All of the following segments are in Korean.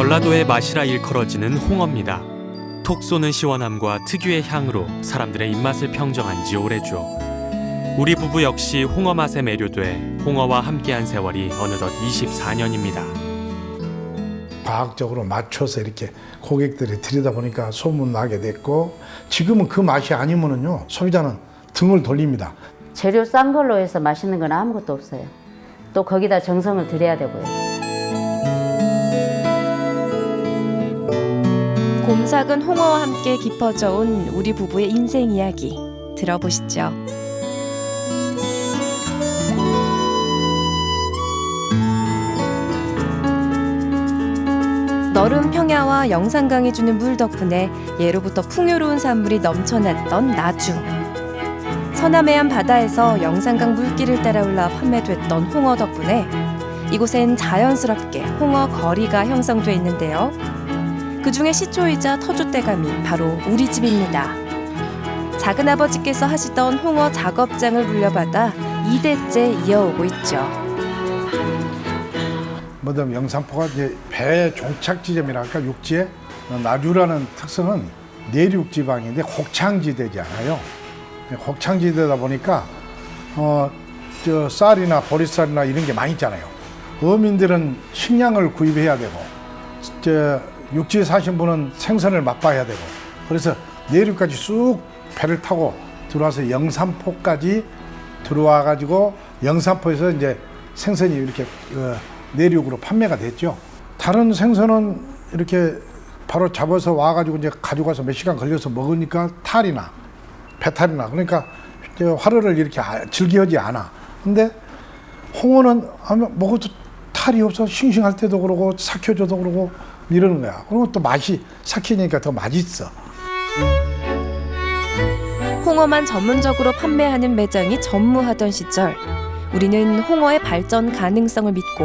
전라도의 맛이라 일컬어지는 홍어입니다. 톡 쏘는 시원함과 특유의 향으로 사람들의 입맛을 평정한 지 오래죠. 우리 부부 역시 홍어 맛에 매료돼 홍어와 함께한 세월이 어느덧 24년입니다. 과학적으로 맞춰서 이렇게 고객들이 들여다보니까 소문나게 됐고, 지금은 그 맛이 아니면은요 소비자는 등을 돌립니다. 재료 싼 걸로 해서 맛있는 건 아무것도 없어요. 또 거기다 정성을 들여야 되고요. 곰삭은 홍어와 함께 깊어져 온 우리 부부의 인생 이야기 들어보시죠. 너른 평야와 영산강이 주는 물 덕분에 예로부터 풍요로운 산물이 넘쳐났던 나주. 서남해안 바다에서 영산강 물길을 따라 올라 판매됐던 홍어 덕분에 이곳엔 자연스럽게 홍어 거리가 형성돼 있는데요. 그중에 시초이자 터줏대감이 바로 우리 집입니다. 작은아버지께서 하시던 홍어 작업장을 물려받아 2대째 이어오고 있죠. 뭐든 영산포가 이제 배 종착 지점이랄까, 육지에 나주라는 특성은 내륙 지방인데 곡창지대지 않아요. 곡창지대다 보니까 저 쌀이나 보리쌀이나 이런 게 많이 있잖아요. 어민들은 식량을 구입해야 되고, 저 육지에 사신 분은 생선을 맛봐야 되고, 그래서 내륙까지 쑥 배를 타고 들어와서 영산포까지 들어와 가지고 영산포에서 이제 생선이 이렇게 내륙으로 판매가 됐죠. 다른 생선은 이렇게 바로 잡아서 와가지고 이제 가져가서 몇 시간 걸려서 먹으니까 탈이나 배탈이나, 그러니까 화로를 이렇게 즐기지 않아. 근데 홍어는 먹어도 탈이 없어. 싱싱할 때도 그러고 삭혀져도 그러고 이러는 거야. 그리고 또 맛이 삭히니까 더 맛있어. 홍어만 전문적으로 판매하는 매장이 전무하던 시절, 우리는 홍어의 발전 가능성을 믿고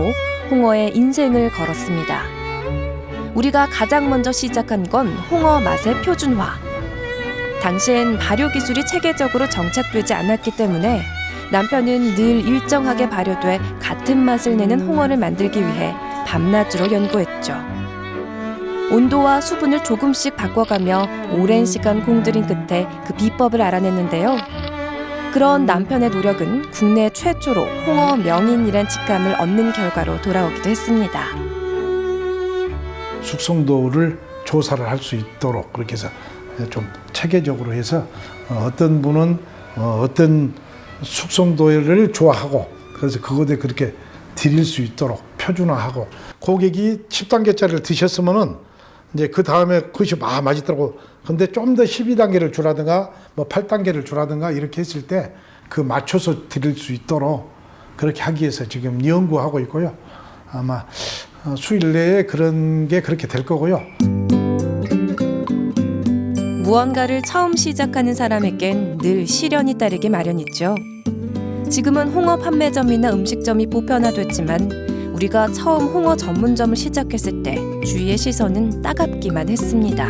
홍어의 인생을 걸었습니다. 우리가 가장 먼저 시작한 건 홍어 맛의 표준화. 당시엔 발효기술이 체계적으로 정착되지 않았기 때문에 남편은 늘 일정하게 발효돼 같은 맛을 내는 홍어를 만들기 위해 밤낮으로 연구했죠. 온도와 수분을 조금씩 바꿔가며 오랜 시간 공들인 끝에 그 비법을 알아냈는데요. 그런 남편의 노력은 국내 최초로 홍어 명인이란 직감을 얻는 결과로 돌아오기도 했습니다. 숙성도를 조사를 할 수 있도록 그렇게 해서 좀 체계적으로 해서 어떤 분은 어떤 숙성도를 좋아하고, 그래서 그것에 그렇게 드릴 수 있도록 표준화하고, 고객이 10단계짜리를 드셨으면은 이제 그 다음에 그것이 맛있더라고. 근데 좀 더 12단계를 주라든가 뭐 8단계를 주라든가 이렇게 했을 때 그 맞춰서 드릴 수 있도록 그렇게 하기 위해서 지금 연구하고 있고요. 아마 수일 내에 그런 게 그렇게 될 거고요. 무언가를 처음 시작하는 사람에겐 늘 시련이 따르기 마련이죠. 지금은 홍어 판매점이나 음식점이 보편화됐지만 우리가 처음 홍어 전문점을 시작했을 때 주위의 시선은 따갑기만 했습니다.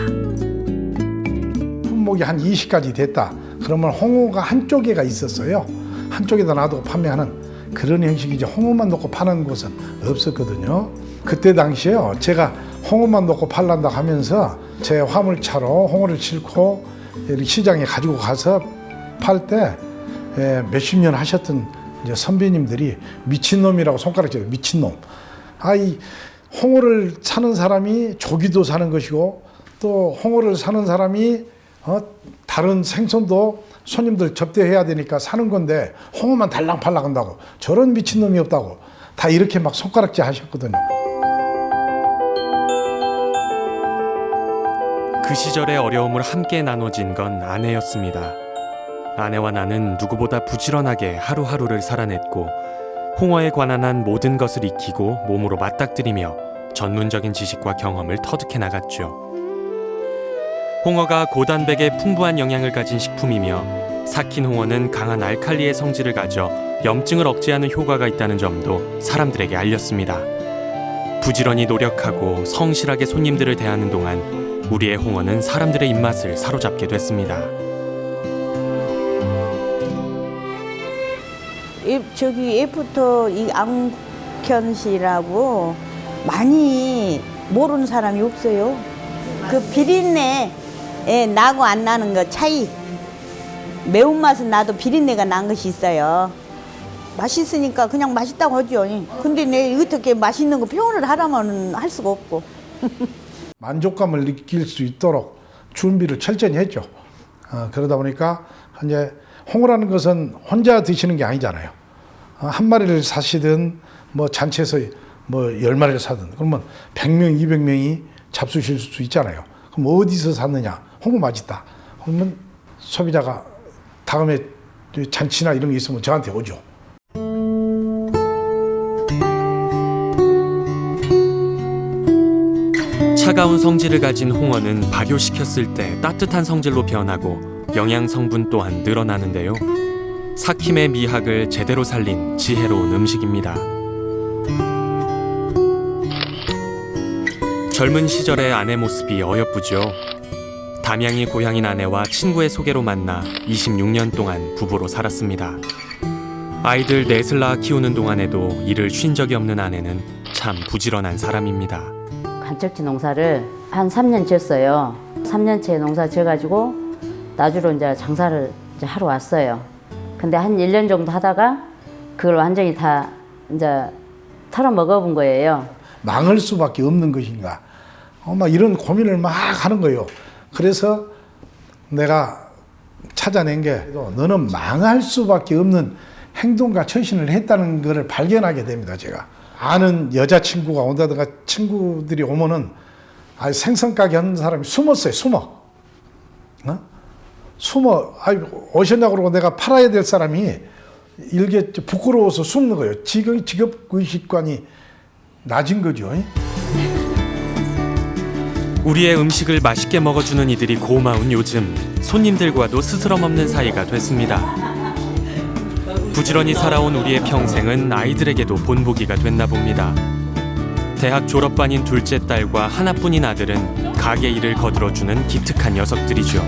품목이 한 20가지 됐다. 그러면 홍어가 한쪽에가 있었어요. 한쪽에다 놔두고 판매하는 그런 형식이지, 홍어만 놓고 파는 곳은 없었거든요. 그때 당시에요, 제가 홍어만 놓고 팔란다 하면서 제 화물차로 홍어를 싣고 시장에 가지고 가서 팔 때 몇십 년 하셨던 이제 선배님들이 미친놈이라고 손가락질해요. 미친놈. 이 홍어를 사는 사람이 조기도 사는 것이고, 또 홍어를 사는 사람이 다른 생선도 손님들 접대해야 되니까 사는 건데 홍어만 달랑팔랑 한다고, 저런 미친놈이 없다고 다 이렇게 막 손가락질 하셨거든요. 그 시절의 어려움을 함께 나눠진 건 아내였습니다. 아내와 나는 누구보다 부지런하게 하루하루를 살아냈고, 홍어에 관한 한 모든 것을 익히고 몸으로 맞닥뜨리며 전문적인 지식과 경험을 터득해 나갔죠. 홍어가 고단백에 풍부한 영양을 가진 식품이며, 삭힌 홍어는 강한 알칼리의 성질을 가져 염증을 억제하는 효과가 있다는 점도 사람들에게 알렸습니다. 부지런히 노력하고 성실하게 손님들을 대하는 동안 우리의 홍어는 사람들의 입맛을 사로잡게 됐습니다. 저기 애프터 이 앙현 씨라고 많이 모르는 사람이 없어요. 그 비린내 나고 안 나는 거 차이. 매운맛은 나도 비린내가 난 것이 있어요. 맛있으니까 그냥 맛있다고 하죠. 근데 내 어떻게 맛있는 거 표현을 하라면 할 수가 없고. 만족감을 느낄 수 있도록 준비를 철저히 했죠. 그러다 보니까 이제 홍어라는 것은 혼자 드시는 게 아니잖아요. 한 마리를 사시든 뭐 잔치에서 뭐 10마리를 사든 그러면 100명, 200명이 잡수실 수 있잖아요. 그럼 어디서 샀느냐? 홍어 맛있다. 그러면 소비자가 다음에 잔치나 이런 게 있으면 저한테 오죠. 차가운 성질을 가진 홍어는 발효시켰을 때 따뜻한 성질로 변하고 영양 성분 또한 늘어나는데요. 삭힘의 미학을 제대로 살린 지혜로운 음식입니다. 젊은 시절의 아내 모습이 어여쁘죠. 담양이 고향인 아내와 친구의 소개로 만나 26년 동안 부부로 살았습니다. 아이들 넷을 낳아 키우는 동안에도 일을 쉰 적이 없는 아내는 참 부지런한 사람입니다. 간척지 농사를 한 3년 지었어요. 3년째 농사 지어가지고 나주로 이제 장사를 이제 하러 왔어요. 근데 한 1년 정도 하다가 그걸 완전히 다 이제 털어 먹어본 거예요. 망할 수밖에 없는 것인가? 막 이런 고민을 막 하는 거예요. 그래서 내가 찾아낸 게 너는 망할 수밖에 없는 행동과 처신을 했다는 것을 발견하게 됩니다. 제가 아는 여자친구가 온다든가 친구들이 오면은 생선가게 하는 사람이 숨었어요. 숨어 오셨냐고 그러고 내가 팔아야 될 사람이 일개 부끄러워서 숨는 거예요. 직업의식관이 낮은 거죠. 우리의 음식을 맛있게 먹어주는 이들이 고마운 요즘, 손님들과도 스스럼 없는 사이가 됐습니다. 부지런히 살아온 우리의 평생은 아이들에게도 본보기가 됐나 봅니다. 대학 졸업반인 둘째 딸과 하나뿐인 아들은 가게 일을 거들어주는 기특한 녀석들이죠.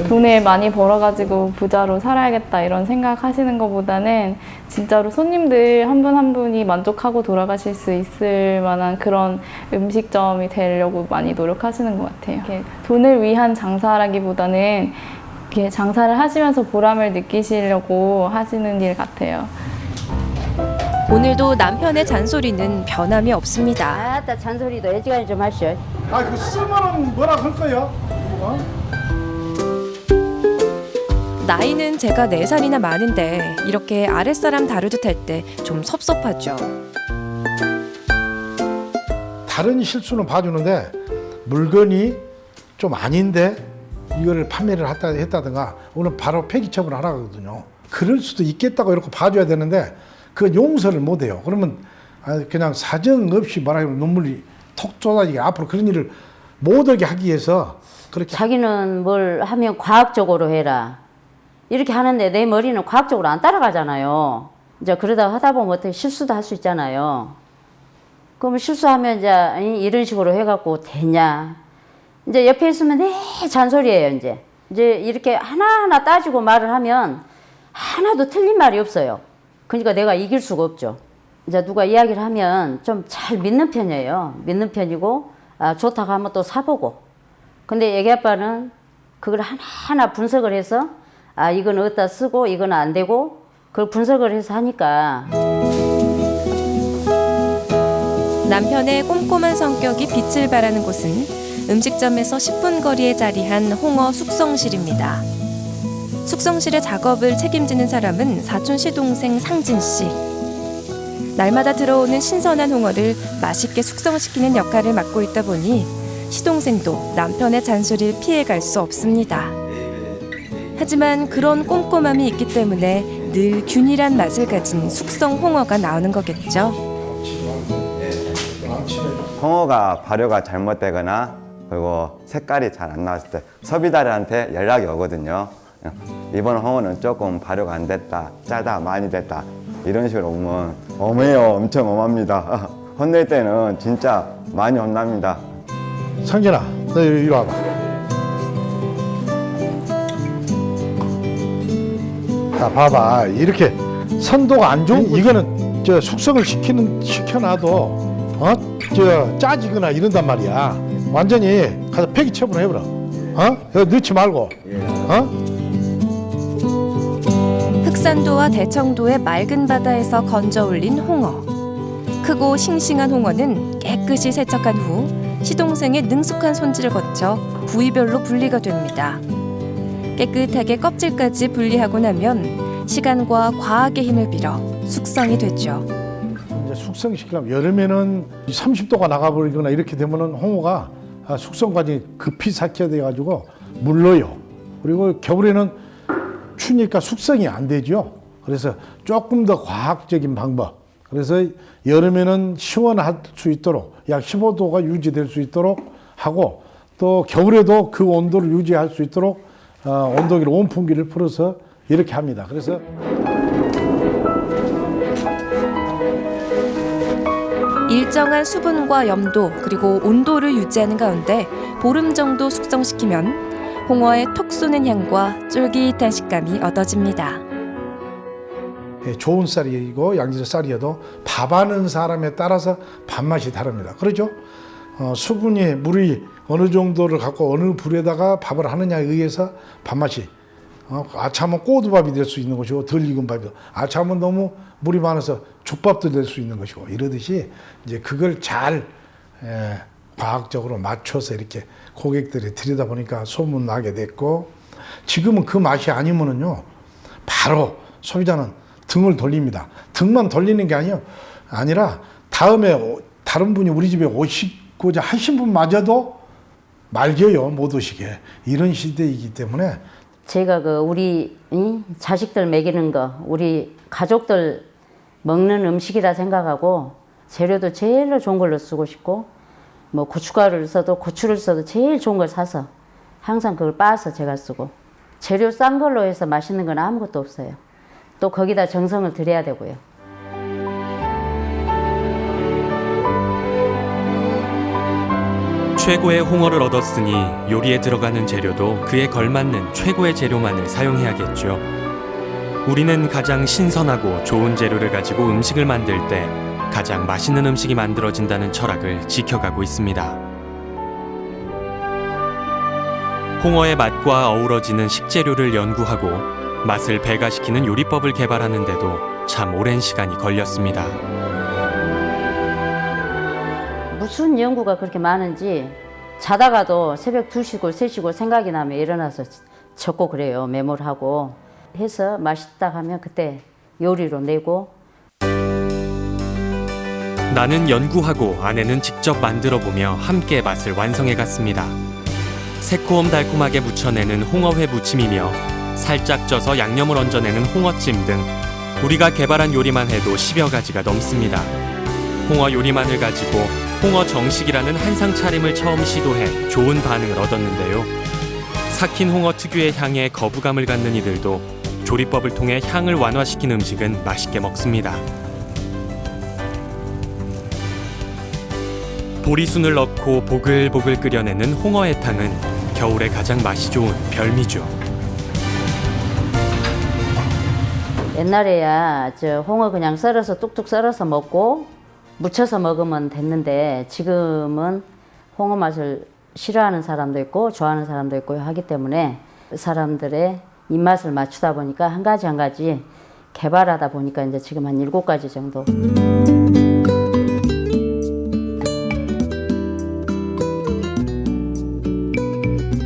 돈을 많이 벌어가지고 부자로 살아야겠다 이런 생각하시는 것보다는 진짜로 손님들 한 분 한 분이 만족하고 돌아가실 수 있을 만한 그런 음식점이 되려고 많이 노력하시는 것 같아요. 이렇게 돈을 위한 장사라기보다는 이렇게 장사를 하시면서 보람을 느끼시려고 하시는 일 같아요. 오늘도 남편의 잔소리는 변함이 없습니다. 아따 잔소리도 애지간히 좀 하시오. 그 쓰면은 뭐라 할 거예요? 나이는 제가 4살이나 많은데 이렇게 아랫사람 다루듯 할 때 좀 섭섭하죠. 다른 실수는 봐주는데 물건이 좀 아닌데 이거를 판매를 했다든가 오늘 바로 폐기 처분하라거든요. 그럴 수도 있겠다고 이렇게 봐줘야 되는데 그 용서를 못해요. 그러면 그냥 사정 없이 말하면 눈물이 톡 쏟아지게 앞으로 그런 일을 못하게 하기 위해서 그렇게 자기는 뭘 하면 과학적으로 해라. 이렇게 하는데 내 머리는 과학적으로 안 따라가잖아요. 이제 그러다 하다 보면 어떻게 실수도 할 수 있잖아요. 그러면 실수하면 이제 이런 식으로 해갖고 되냐. 이제 옆에 있으면 내 잔소리예요, 이제. 이제 이렇게 하나하나 따지고 말을 하면 하나도 틀린 말이 없어요. 그러니까 내가 이길 수가 없죠. 이제 누가 이야기를 하면 좀 잘 믿는 편이에요. 믿는 편이고, 좋다고 하면 또 사보고. 근데 애기 아빠는 그걸 하나하나 분석을 해서 이건 어디다 쓰고 이건 안 되고 그걸 분석을 해서 하니까 남편의 꼼꼼한 성격이 빛을 발하는 곳은 음식점에서 10분 거리에 자리한 홍어 숙성실입니다. 숙성실의 작업을 책임지는 사람은 사촌 시동생 상진 씨. 날마다 들어오는 신선한 홍어를 맛있게 숙성시키는 역할을 맡고 있다 보니 시동생도 남편의 잔소리를 피해갈 수 없습니다. 하지만 그런 꼼꼼함이 있기 때문에 늘 균일한 맛을 가진 숙성 홍어가 나오는 거겠죠. 홍어가 발효가 잘못되거나 그리고 색깔이 잘 안 나왔을 때 소비자들한테 연락이 오거든요. 이번 홍어는 조금 발효가 안 됐다, 짜다, 많이 됐다 이런 식으로 오면 엄해요. 엄청 엄합니다. 혼낼 때는 진짜 많이 혼납니다. 성진아, 너 이리 와봐. 자, 봐봐. 이렇게 선도가 안 좋은 이거는 저 숙성을 시켜놔도 저 짜지거나 이런단 말이야. 완전히 가서 폐기 처분해버려. 여기 넣지 말고. 흑산도와 대청도의 맑은 바다에서 건져 올린 홍어. 크고 싱싱한 홍어는 깨끗이 세척한 후 시동생의 능숙한 손질을 거쳐 부위별로 분리가 됩니다. 깨끗하게 껍질까지 분리하고 나면 시간과 과학의 힘을 빌어 숙성이 되죠. 이제 숙성시키려면 여름에는 30도가 나가버리거나 이렇게 되면은 홍어가 숙성 과정이 급히 삭혀돼 가지고 물러요. 그리고 겨울에는 추우니까 숙성이 안 되죠. 그래서 조금 더 과학적인 방법. 그래서 여름에는 시원할 수 있도록 약 15도가 유지될 수 있도록 하고 또 겨울에도 그 온도를 유지할 수 있도록 온도계를 온풍기를 풀어서 이렇게 합니다. 그래서 일정한 수분과 염도 그리고 온도를 유지하는 가운데 보름 정도 숙성시키면 홍어의 톡 쏘는 향과 쫄깃한 식감이 얻어집니다. 좋은 쌀이고 양질 쌀이어도 밥하는 사람에 따라서 밥맛이 다릅니다. 그렇죠? 수분이 물이 어느 정도를 갖고 어느 불에다가 밥을 하느냐에 의해서 밥맛이 아차하면 꼬두밥이 될 수 있는 것이고 덜 익은 밥이 아차하면 너무 물이 많아서 족밥도 될 수 있는 것이고 이러듯이 이제 그걸 잘 과학적으로 맞춰서 이렇게 고객들이 들여다보니까 소문나게 됐고 지금은 그 맛이 아니면은요 바로 소비자는 등을 돌립니다. 등만 돌리는 게 아니라 다음에 다른 분이 우리 집에 오시고자 하신 분마저도 말겨요 못 오시게 이런 시대이기 때문에 제가 우리 자식들 먹이는 거 우리 가족들 먹는 음식이라 생각하고 재료도 제일 좋은 걸로 쓰고 싶고 뭐 고춧가루를 써도 고추를 써도 제일 좋은 걸 사서 항상 그걸 빻아서 제가 쓰고 재료 싼 걸로 해서 맛있는 건 아무것도 없어요. 또 거기다 정성을 들여야 되고요. 최고의 홍어를 얻었으니 요리에 들어가는 재료도 그에 걸맞는 최고의 재료만을 사용해야겠죠. 우리는 가장 신선하고 좋은 재료를 가지고 음식을 만들 때 가장 맛있는 음식이 만들어진다는 철학을 지켜가고 있습니다. 홍어의 맛과 어우러지는 식재료를 연구하고 맛을 배가시키는 요리법을 개발하는데도 참 오랜 시간이 걸렸습니다. 무슨 연구가 그렇게 많은지 자다가도 새벽 2시고 3시고 생각이 나면 일어나서 적고 그래요. 메모를 하고 해서 맛있다 하면 그때 요리로 내고 나는 연구하고 아내는 직접 만들어보며 함께 맛을 완성해갔습니다. 새콤달콤하게 무쳐내는 홍어회 무침이며 살짝 쪄서 양념을 얹어내는 홍어찜 등 우리가 개발한 요리만 해도 10여 가지가 넘습니다. 홍어 요리만을 가지고 홍어 정식이라는 한상 차림을 처음 시도해 좋은 반응을 얻었는데요. 삭힌 홍어 특유의 향에 거부감을 갖는 이들도 조리법을 통해 향을 완화시킨 음식은 맛있게 먹습니다. 보리순을 넣고 보글보글 끓여내는 홍어회탕은 겨울에 가장 맛이 좋은 별미죠. 옛날에야 홍어 그냥 썰어서 뚝뚝 썰어서 먹고 무쳐서 먹으면 됐는데 지금은 홍어 맛을 싫어하는 사람도 있고 좋아하는 사람도 있고 하기 때문에 사람들의 입맛을 맞추다 보니까 한 가지 개발하다 보니까 이제 지금 한 7가지 정도.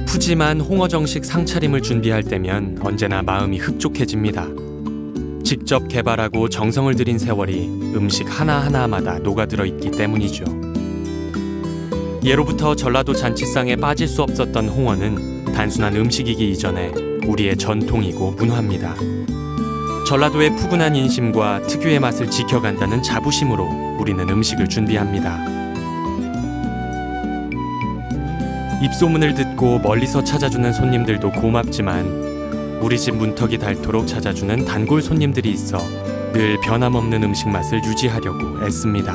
푸짐한 홍어 정식 상차림을 준비할 때면 언제나 마음이 흡족해집니다. 직접 개발하고 정성을 들인 세월이 음식 하나하나마다 녹아들어 있기 때문이죠. 예로부터 전라도 잔치상에 빠질 수 없었던 홍어는 단순한 음식이기 이전에 우리의 전통이고 문화입니다. 전라도의 푸근한 인심과 특유의 맛을 지켜간다는 자부심으로 우리는 음식을 준비합니다. 입소문을 듣고 멀리서 찾아주는 손님들도 고맙지만 우리 집 문턱이 닳도록 찾아주는 단골 손님들이 있어 늘 변함없는 음식 맛을 유지하려고 애씁니다.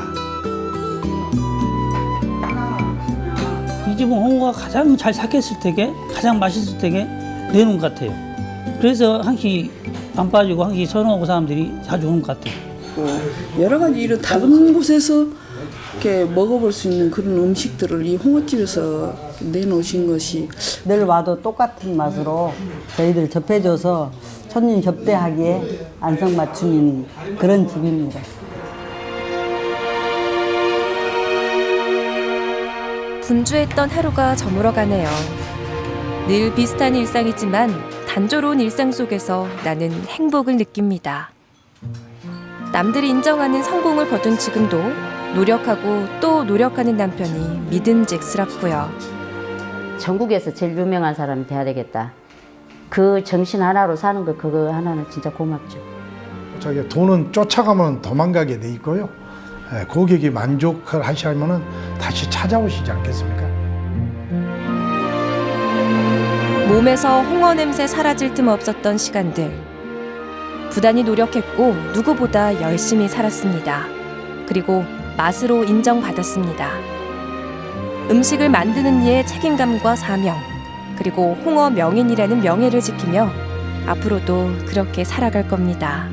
이 집은 홍어가 가장 잘 삭혔을 때게 가장 맛있을 때게 내놓은 것 같아요. 그래서 항시 안 빠지고 항시 선호하고 사람들이 자주 오는 것 같아요. 있고 여러 가지 이런 다른 곳에서 이렇게 먹어볼 수 있는 그런 음식들을 이 홍어집에서 내놓으신 것이 늘 와도 똑같은 맛으로 저희들 접해줘서 손님 접대하기에 안성맞춤인 그런 집입니다. 분주했던 하루가 저물어가네요. 늘 비슷한 일상이지만 단조로운 일상 속에서 나는 행복을 느낍니다. 남들이 인정하는 성공을 거둔 지금도 노력하고 또 노력하는 남편이 믿음직스럽고요. 전국에서 제일 유명한 사람이 돼야 되겠다. 그 정신 하나로 사는 거 그거 하나는 진짜 고맙죠. 저기 돈은 쫓아가면 도망가게 돼 있고요. 고객이 만족을 하시면은 다시 찾아오시지 않겠습니까? 몸에서 홍어 냄새 사라질 틈 없었던 시간들. 부단히 노력했고 누구보다 열심히 살았습니다. 그리고 맛으로 인정받았습니다. 음식을 만드는 이의 책임감과 사명, 그리고 홍어 명인이라는 명예를 지키며 앞으로도 그렇게 살아갈 겁니다.